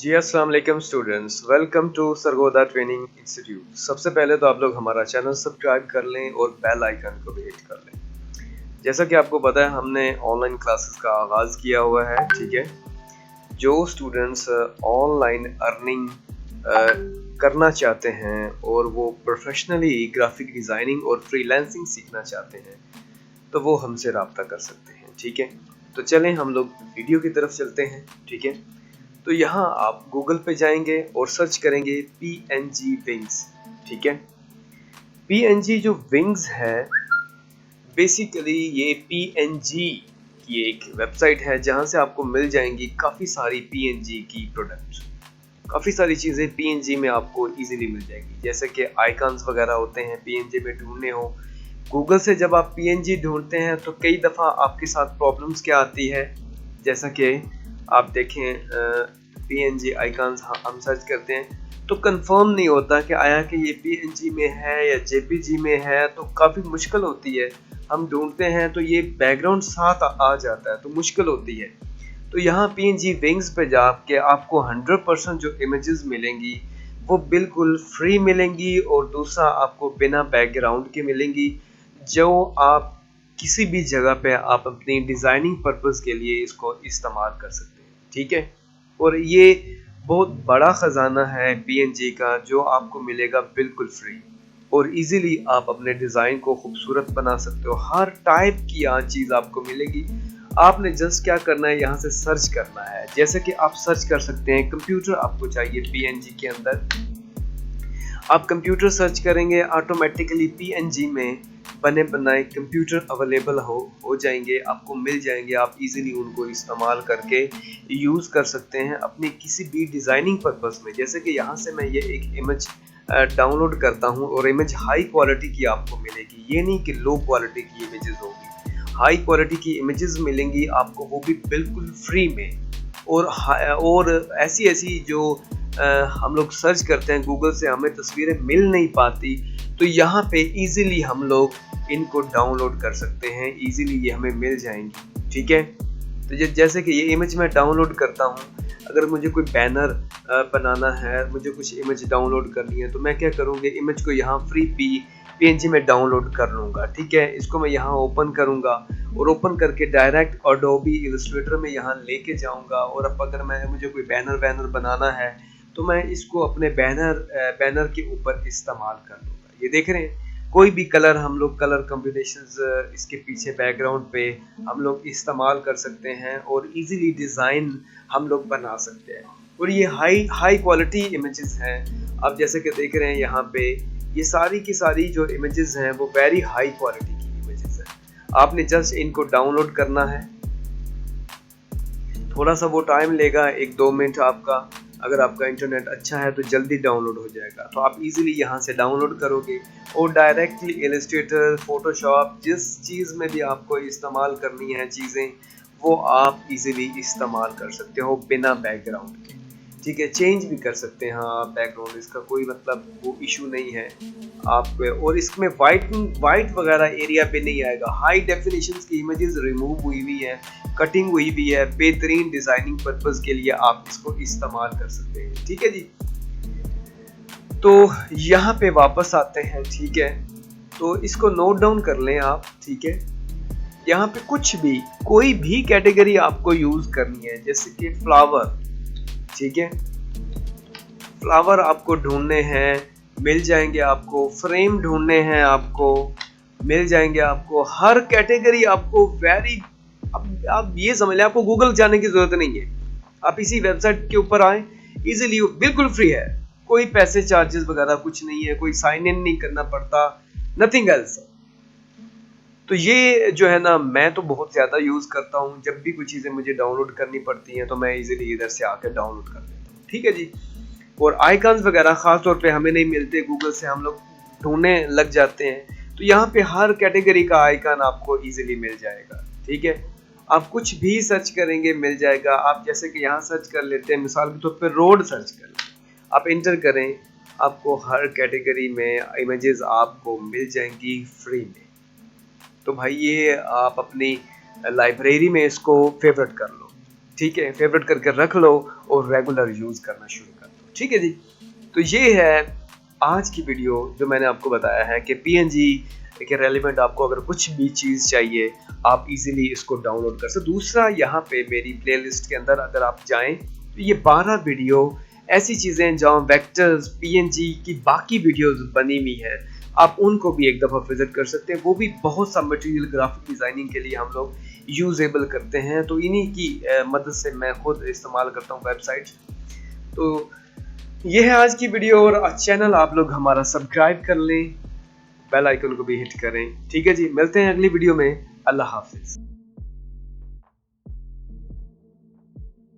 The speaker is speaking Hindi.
जी अस्सलाम वालेकुम students, welcome to Sargodha training institute. सबसे पहले तो आप लोग हमारा चैनल सब्सक्राइब कर लें और बेल आइकन को भी हिट कर लें। जैसा कि आपको पता है, हमने ऑनलाइन क्लासेस का आगाज़ किया हुआ है। ठीक है, जो स्टूडेंट्स ऑनलाइन अर्निंग करना चाहते हैं और वो प्रोफेशनली ग्राफिक डिज़ाइनिंग और फ्रीलांसिंग सीखना चाहते हैं तो वो हमसे रब्ता कर सकते हैं। ठीक है, तो चलें हम लोग वीडियो की तरफ चलते हैं। ठीक है, तो यहाँ आप गूगल पे जाएंगे और सर्च करेंगे PNG विंग्स। ठीक है, PNG जो विंग्स है, बेसिकली ये PNG की एक वेबसाइट है जहाँ से आपको मिल जाएंगी काफ़ी सारी PNG की प्रोडक्ट्स। काफ़ी सारी चीज़ें PNG में आपको इजीली मिल जाएगी, जैसे कि आइकन्स वगैरह होते हैं PNG में ढूंढने हो। गूगल से जब आप PNG ढूंढते हैं तो कई दफ़ा आपके साथ प्रॉब्लम्स क्या आती है, जैसा कि आप देखें PNG आइकन्स हम सर्च करते हैं तो कंफर्म नहीं होता कि आया कि ये PNG में है या JPG में है, तो काफ़ी मुश्किल होती है। हम ढूंढते हैं तो ये बैकग्राउंड साथ आ जाता है तो मुश्किल होती है। तो यहाँ PNG विंग्स पे जाके आपको 100% जो इमेजेस मिलेंगी वो बिल्कुल फ्री मिलेंगी और दूसरा आपको बिना बैकग्राउंड के मिलेंगी, जो आप किसी भी जगह पे आप अपनी डिज़ाइनिंग पर्पस के लिए इसको इस्तेमाल कर सकते हैं। ठीक है, और ये बहुत बड़ा ख़जाना है PNG का जो आपको मिलेगा बिल्कुल फ्री, और इजीली आप अपने डिज़ाइन को खूबसूरत बना सकते हो। हर टाइप की यहाँ चीज़ आपको मिलेगी। आपने जस्ट क्या करना है, यहाँ से सर्च करना है। जैसे कि आप सर्च कर सकते हैं कंप्यूटर आपको चाहिए PNG के अंदर, आप कंप्यूटर सर्च करेंगे, ऑटोमेटिकली PNG में बने बनाए कंप्यूटर अवेलेबल हो जाएंगे, आपको मिल जाएंगे। आप इजीली उनको इस्तेमाल करके यूज़ कर सकते हैं अपनी किसी भी डिज़ाइनिंग पर्पस में। जैसे कि यहाँ से मैं ये एक इमेज डाउनलोड करता हूँ और इमेज हाई क्वालिटी की आपको मिलेगी, ये नहीं कि लो क्वालिटी की इमेजेस होगी, हाई क्वालिटी की इमेजेस मिलेंगी आपको, वो भी बिल्कुल फ्री में। और ऐसी ऐसी जो हम लोग सर्च करते हैं गूगल से, हमें तस्वीरें मिल नहीं पाती, तो यहाँ पे इजीली हम लोग इनको डाउनलोड कर सकते हैं, इजीली ये हमें मिल जाएंगी। ठीक है, तो जैसे कि ये इमेज मैं डाउनलोड करता हूँ, अगर मुझे कोई बैनर बनाना है, मुझे कुछ इमेज डाउनलोड करनी है, तो मैं क्या करूँगी, इमेज को यहाँ फ्री PNG में डाउनलोड कर लूँगा। ठीक है, इसको मैं यहाँ ओपन करूँगा और ओपन करके डायरेक्ट एडोबी इलस्ट्रेटर में यहाँ लेके जाऊँगा। और अब अगर मुझे कोई बैनर बनाना है तो मैं इसको अपने बैनर के ऊपर इस्तेमाल कर लूँगा। ये देख रहे हैं, कोई भी कलर हम लोग कलर कॉम्बिनेशंस इसके पीछे बैकग्राउंड पे हम लोग इस्तेमाल कर सकते हैं और इजीली डिज़ाइन हम लोग बना सकते हैं। और ये हाई क्वालिटी इमेजेस हैं। आप जैसे कि देख रहे हैं यहाँ पे, ये सारी की सारी जो इमेजेस हैं वो वेरी हाई क्वालिटी की इमेजेस हैं। आपने जस्ट इनको डाउनलोड करना है, थोड़ा सा वो टाइम लेगा, 1-2 मिनट आपका। अगर आपका इंटरनेट अच्छा है तो जल्दी डाउनलोड हो जाएगा। तो आप इजीली यहाँ से डाउनलोड करोगे और डायरेक्टली इलस्ट्रेटर, फोटोशॉप, जिस चीज़ में भी आपको इस्तेमाल करनी है चीज़ें, वो आप इजीली इस्तेमाल कर सकते हो बिना बैकग्राउंड के। ठीक है, चेंज भी कर सकते हैं हाँ बैकग्राउंड, इसका कोई मतलब वो इशू नहीं है आप। और इसमें वाइट वगैरह एरिया पे नहीं आएगा। हाई डेफिनेशन की इमेजेस रिमूव हुई है, कटिंग हुई भी है, बेहतरीन डिजाइनिंग पर्पस के लिए आप इसको इस्तेमाल कर सकते हैं। ठीक है जी, तो यहाँ पे वापस आते हैं। ठीक है, तो इसको नोट डाउन कर लें आप। ठीक है, यहाँ पे कुछ भी कोई भी कैटेगरी आपको यूज करनी है, जैसे कि फ्लावर। ठीक है, फ्लावर आपको ढूंढने हैं, मिल जाएंगे आपको। फ्रेम ढूंढने हैं आपको, मिल जाएंगे आपको। हर कैटेगरी आपको वेरी, अब आप ये समझ लें, आपको गूगल जाने की जरूरत नहीं है। आप इसी वेबसाइट के ऊपर आए, इजीली, बिल्कुल फ्री है, कोई पैसे चार्जेस वगैरह कुछ नहीं है, कोई साइन इन नहीं करना पड़ता, नथिंग एल्स। तो ये जो है ना, मैं तो बहुत ज़्यादा यूज़ करता हूँ। जब भी कुछ चीज़ें मुझे डाउनलोड करनी पड़ती हैं तो मैं इजीली इधर से आकर डाउनलोड कर लेता हूँ। ठीक है जी, और आइकन्स वगैरह ख़ास तौर पे हमें नहीं मिलते, गूगल से हम लोग ढूंढने लग जाते हैं, तो यहाँ पे हर कैटेगरी का आइकन आपको इजीली मिल जाएगा। ठीक है, आप कुछ भी सर्च करेंगे मिल जाएगा। आप जैसे कि यहाँ सर्च कर लेते हैं, मिसाल के तौर पर रोड सर्च कर लें, आप इंटर करें, आपको हर कैटेगरी में इमेजेस आपको मिल जाएंगी फ्री में। तो भाई ये आप अपनी लाइब्रेरी में इसको फेवरेट कर लो। ठीक है, फेवरेट करके रख लो और रेगुलर यूज करना शुरू कर दो। ठीक है जी, तो ये है आज की वीडियो जो मैंने आपको बताया है कि पीएनजी के रेलिवेंट आपको अगर कुछ भी चीज़ चाहिए आप इजीली इसको डाउनलोड कर सकते। दूसरा, यहाँ पे मेरी प्लेलिस्ट के अंदर अगर आप जाएं तो ये 12 वीडियो ऐसी चीज़ें जहाँ वेक्टर्स पीएनजी की बाकी वीडियोस बनी हुई है, आप उनको भी एक दफ़ा विजिट कर सकते हैं। वो भी बहुत सा मटेरियल ग्राफिक डिज़ाइनिंग के लिए हम लोग यूजेबल करते हैं, तो इन्हीं की मदद से मैं खुद इस्तेमाल करता हूँ वेबसाइट। तो ये है आज की वीडियो, और चैनल आप लोग हमारा सब्सक्राइब कर लें, बेल आइकन को भी हिट करें। ठीक है जी, मिलते हैं अगली वीडियो में। अल्लाह हाफिज।